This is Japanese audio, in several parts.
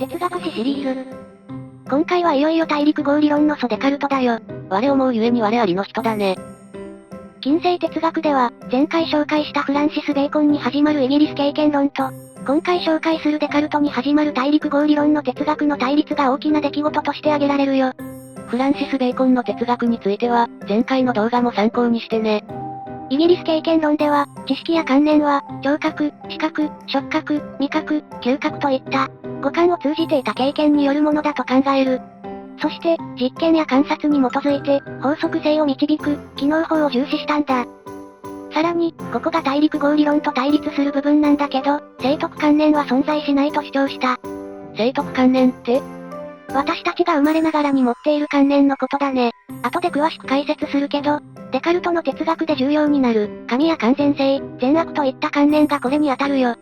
哲学史シリーズ。今回はいよいよ大陸合理論の祖デカルトだよ。我思うゆえに我ありの人だね。近世哲学では、前回紹介したフランシス・ベーコンに始まるイギリス経験論と、今回紹介するデカルトに始まる大陸合理論の哲学の対立が大きな出来事として挙げられるよ。フランシス・ベーコンの哲学については、前回の動画も参考にしてね。イギリス経験論では、知識や観念は、聴覚、視覚、触覚、味覚、嗅覚といった、五感を通じていた経験によるものだと考える。そして、実験や観察に基づいて、法則性を導く、機能法を重視したんだ。さらに、ここが大陸合理論と対立する部分なんだけど、生徳観念は存在しないと主張した。生徳観念って？私たちが生まれながらに持っている観念のことだね。後で詳しく解説するけど、デカルトの哲学で重要になる、神や完全性、善悪といった観念がこれに当たるよ。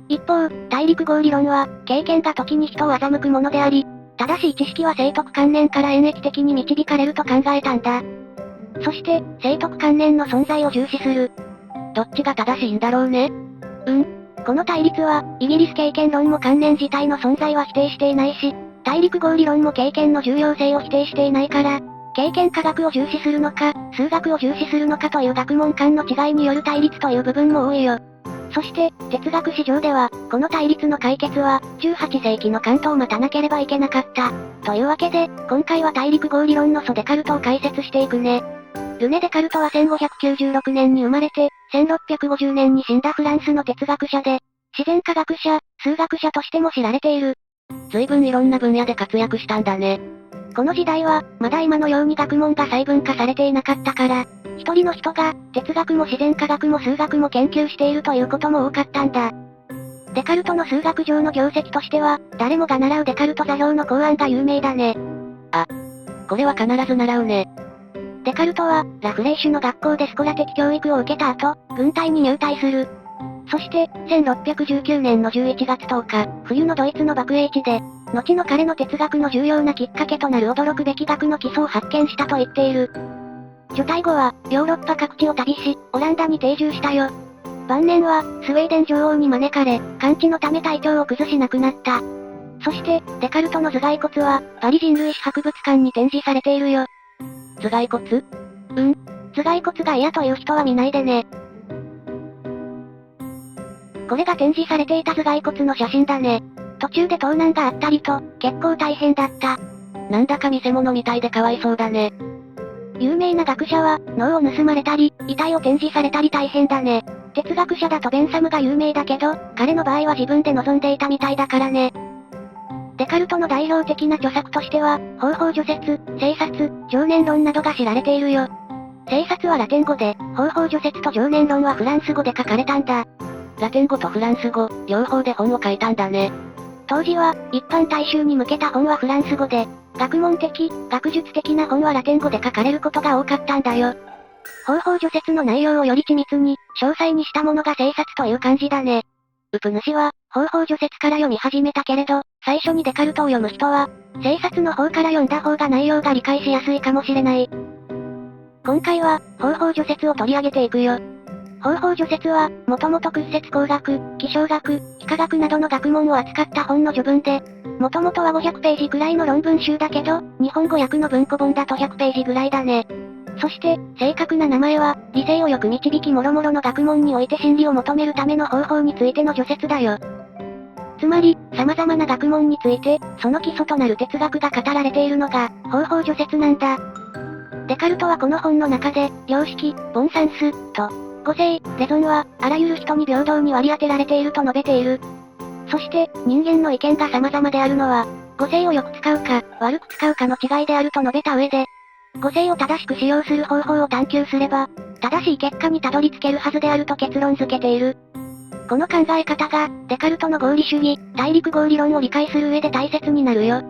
一方、大陸合理論は、経験が時に人を欺くものであり、正しい知識は生徳観念から演繹的に導かれると考えたんだ。そして、生徳観念の存在を重視する。どっちが正しいんだろうね。この対立は、イギリス経験論も観念自体の存在は否定していないし、大陸合理論も経験の重要性を否定していないから、経験科学を重視するのか、数学を重視するのかという学問間の違いによる対立という部分も多いよ。そして、哲学史上では、この対立の解決は、18世紀のカントを待たなければいけなかった。というわけで、今回は大陸合理論の祖デカルトを解説していくね。ルネ・デカルトは1596年に生まれて、1650年に死んだフランスの哲学者で、自然科学者、数学者としても知られている。随分いろんな分野で活躍したんだね。この時代は、まだ今のように学問が細分化されていなかったから、一人の人が、哲学も自然科学も数学も研究しているということも多かったんだ。デカルトの数学上の業績としては、誰もが習うデカルト座標の考案が有名だね。あ、これは必ず習うね。デカルトは、ラフレーシュの学校でスコラ的教育を受けた後、軍隊に入隊する。そして、1619年の11月10日、冬のドイツの爆英地で、後の彼の哲学の重要なきっかけとなる驚くべき学の基礎を発見したと言っている。除隊後は、ヨーロッパ各地を旅し、オランダに定住したよ。晩年は、スウェーデン女王に招かれ、完治のため体調を崩し亡くなった。そして、デカルトの頭蓋骨は、パリ人類史博物館に展示されているよ。頭蓋骨？頭蓋骨が嫌という人は見ないでね。これが展示されていた頭蓋骨の写真だね。途中で盗難があったりと、結構大変だった。なんだか見せ物みたいでかわいそうだね。有名な学者は、脳を盗まれたり、遺体を展示されたり大変だね。哲学者だとベンサムが有名だけど、彼の場合は自分で望んでいたみたいだからね。デカルトの代表的な著作としては、方法除説、生殺、常念論などが知られているよ。生殺はラテン語で、方法除説と常念論はフランス語で書かれたんだ。ラテン語とフランス語、両方で本を書いたんだね。当時は、一般大衆に向けた本はフランス語で、学問的、学術的な本はラテン語で書かれることが多かったんだよ。方法除説の内容をより緻密に、詳細にしたものが生殺という感じだね。ウプ主は、方法除説から読み始めたけれど、最初にデカルトを読む人は、生殺の方から読んだ方が内容が理解しやすいかもしれない。今回は、方法除説を取り上げていくよ。方法除説は、もともと屈折工学、気象学、幾何学などの学問を扱った本の序文で、もともとは500ページくらいの論文集だけど、日本語訳の文庫本だと100ページぐらいだね。そして、正確な名前は、理性をよく導き諸々の学問において真理を求めるための方法についての除説だよ。つまり、様々な学問について、その基礎となる哲学が語られているのが、方法除説なんだ。デカルトはこの本の中で、良識、ボンサンス、と、語性、レゾンは、あらゆる人に平等に割り当てられていると述べている。そして、人間の意見が様々であるのは、語性をよく使うか、悪く使うかの違いであると述べた上で、語性を正しく使用する方法を探求すれば、正しい結果にたどり着けるはずであると結論付けている。この考え方が、デカルトの合理主義、大陸合理論を理解する上で大切になるよ。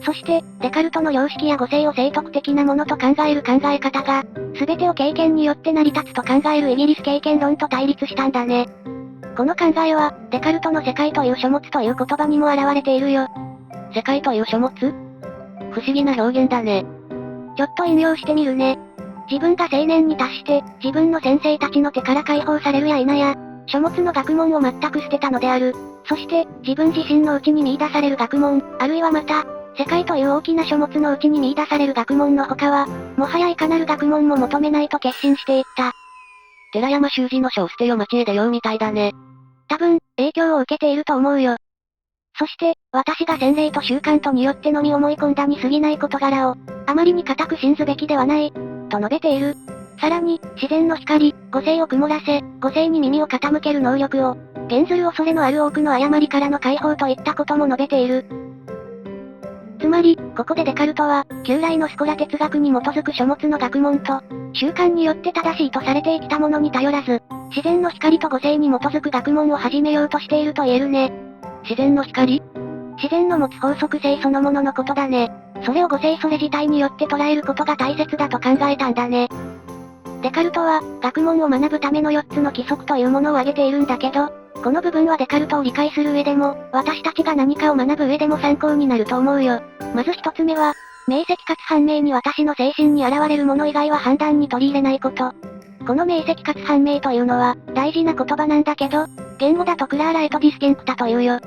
そして、デカルトの良識や語性を生徳的なものと考える考え方が、すべてを経験によって成り立つと考えるイギリス経験論と対立したんだね。この考えは、デカルトの世界という書物という言葉にも表れているよ。世界という書物？不思議な表現だね。ちょっと引用してみるね。自分が青年に達して、自分の先生たちの手から解放されるや否や、書物の学問を全く捨てたのである。そして、自分自身の内に見出される学問、あるいはまた、世界という大きな書物の内に見出される学問の他は、もはやいかなる学問も求めないと決心していった。寺山修司の書を捨てよ町へ出ようみたいだね。多分、影響を受けていると思うよ。そして、私が洗礼と習慣とによってのみ思い込んだに過ぎない事柄を、あまりに固く信ずべきではない、と述べている。さらに、自然の光、五性を曇らせ、五性に耳を傾ける能力を、減ずる恐れのある多くの誤りからの解放といったことも述べている。つまり、ここでデカルトは、旧来のスコラ哲学に基づく書物の学問と、習慣によって正しいとされてきたものに頼らず、自然の光と五性に基づく学問を始めようとしていると言えるね。自然の光？自然の持つ法則性そのもののことだね。それを五性それ自体によって捉えることが大切だと考えたんだね。デカルトは、学問を学ぶための4つの規則というものを挙げているんだけど、この部分はデカルトを理解する上でも、私たちが何かを学ぶ上でも参考になると思うよ。まず1つ目は、明晰かつ判明に私の精神に現れるもの以外は判断に取り入れないこと。この明晰かつ判明というのは、大事な言葉なんだけど、言語だとクラーラエトディスケンクタというよ。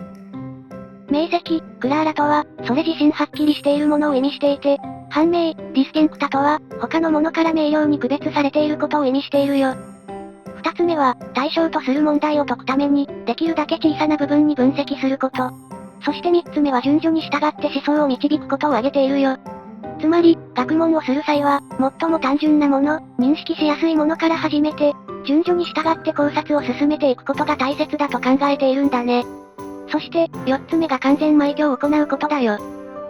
明晰、クラーラとは、それ自身はっきりしているものを意味していて、判明、ディスケンクタとは、他のものから明瞭に区別されていることを意味しているよ。二つ目は、対象とする問題を解くために、できるだけ小さな部分に分析すること。そして三つ目は順序に従って思想を導くことを挙げているよ。つまり、学問をする際は、最も単純なもの、認識しやすいものから始めて、順序に従って考察を進めていくことが大切だと考えているんだね。そして、四つ目が完全埋挙を行うことだよ。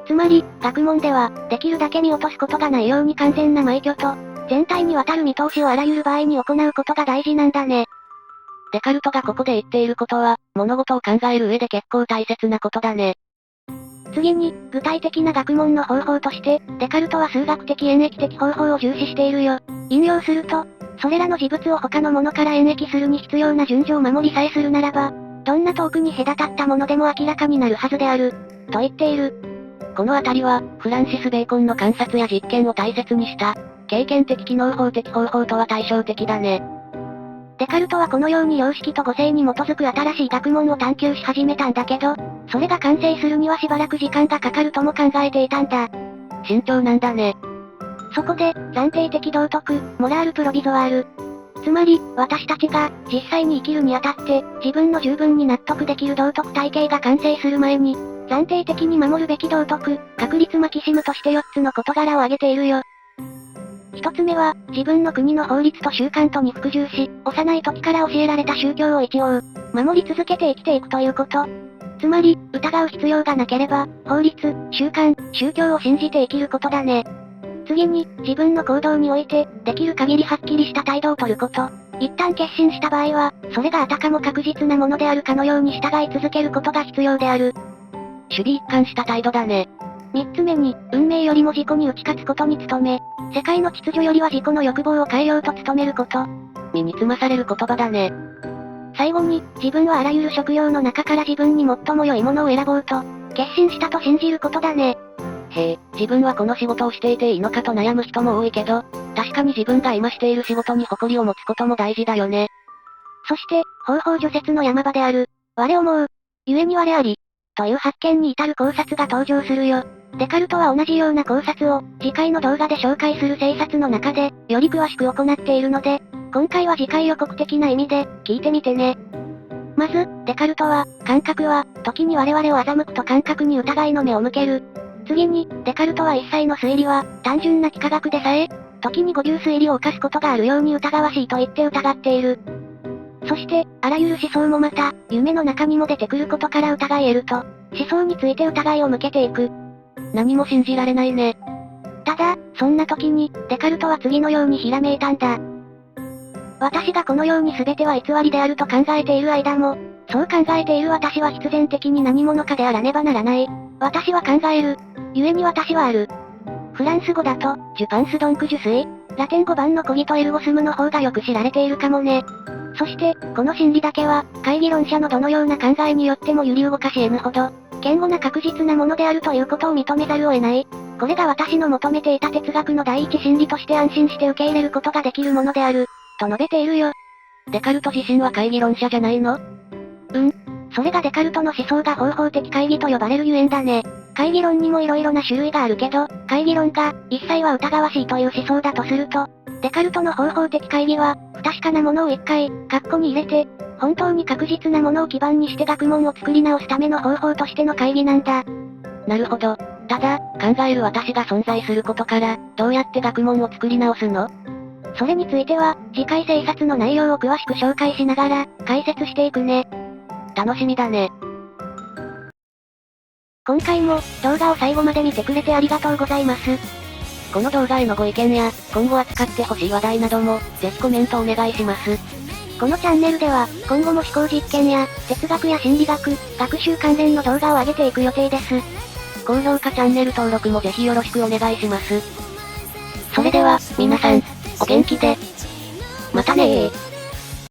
つまり、学問では、できるだけ見落とすことがないように完全な埋挙と、全体にわたる見通しをあらゆる場合に行うことが大事なんだね。デカルトがここで言っていることは、物事を考える上で結構大切なことだね。次に、具体的な学問の方法として、デカルトは数学的演繹的方法を重視しているよ。引用すると、それらの事物を他のものから演繹するに必要な順序を守りさえするならば、どんな遠くに隔たったものでも明らかになるはずである、と言っている。このあたりは、フランシス・ベーコンの観察や実験を大切にした、経験的機能法的方法とは対照的だね。デカルトはこのように様式と五性に基づく新しい学問を探求し始めたんだけど、それが完成するにはしばらく時間がかかるとも考えていたんだ。慎重なんだね。そこで、暫定的道徳、モラールプロビゾワール。つまり、私たちが、実際に生きるにあたって、自分の十分に納得できる道徳体系が完成する前に、暫定的に守るべき道徳、確率マキシムとして4つの事柄を挙げているよ。一つ目は、自分の国の法律と習慣とに服従し、幼い時から教えられた宗教を一応、守り続けて生きていくということ。つまり、疑う必要がなければ、法律、習慣、宗教を信じて生きることだね。次に、自分の行動において、できる限りはっきりした態度を取ること。一旦決心した場合は、それがあたかも確実なものであるかのように従い続けることが必要である。守備一貫した態度だね。三つ目に、運命よりも自己に打ち勝つことに努め、世界の秩序よりは自己の欲望を変えようと努めること。身につまされる言葉だね。最後に、自分はあらゆる職業の中から自分に最も良いものを選ぼうと、決心したと信じることだね。へえ、自分はこの仕事をしていていいのかと悩む人も多いけど、確かに自分が今している仕事に誇りを持つことも大事だよね。そして、方法除雪の山場である、我思う、故に我あり、という発見に至る考察が登場するよ。デカルトは同じような考察を、次回の動画で紹介する生察の中で、より詳しく行っているので、今回は次回予告的な意味で、聞いてみてね。まず、デカルトは、感覚は、時に我々を欺くと感覚に疑いの目を向ける。次に、デカルトは一切の推理は、単純な幾何学でさえ、時に誤謬推理を犯すことがあるように疑わしいと言って疑っている。そして、あらゆる思想もまた、夢の中にも出てくることから疑えると、思想について疑いを向けていく。何も信じられないね。ただ、そんな時に、デカルトは次のようにひらめいたんだ。私がこのように全ては偽りであると考えている間も、そう考えている私は必然的に何者かであらねばならない。私は考える。故に私はある。フランス語だと、ジュパンスドンクジュスイ、ラテン語版のコギトエルゴスムの方がよく知られているかもね。そして、この真理だけは、懐疑論者のどのような考えによっても揺り動かし得ぬほど、堅固な確実なものであるということを認めざるを得ない。これが私の求めていた哲学の第一真理として安心して受け入れることができるものである、と述べているよ。デカルト自身は懐疑論者じゃないの？それがデカルトの思想が方法的懐疑と呼ばれるゆえんだね。懐疑論にも色々な種類があるけど、懐疑論が、一切は疑わしいという思想だとすると、デカルトの方法的懐疑は、不確かなものを一回、括弧に入れて、本当に確実なものを基盤にして学問を作り直すための方法としての懐疑なんだ。なるほど。ただ、考える私が存在することから、どうやって学問を作り直すの？それについては、次回生殺の内容を詳しく紹介しながら、解説していくね。楽しみだね。今回も、動画を最後まで見てくれてありがとうございます。この動画へのご意見や、今後扱ってほしい話題なども、ぜひコメントお願いします。このチャンネルでは、今後も思考実験や、哲学や心理学、学習関連の動画を上げていく予定です。高評価チャンネル登録もぜひよろしくお願いします。それでは、皆さん、お元気で。またねー。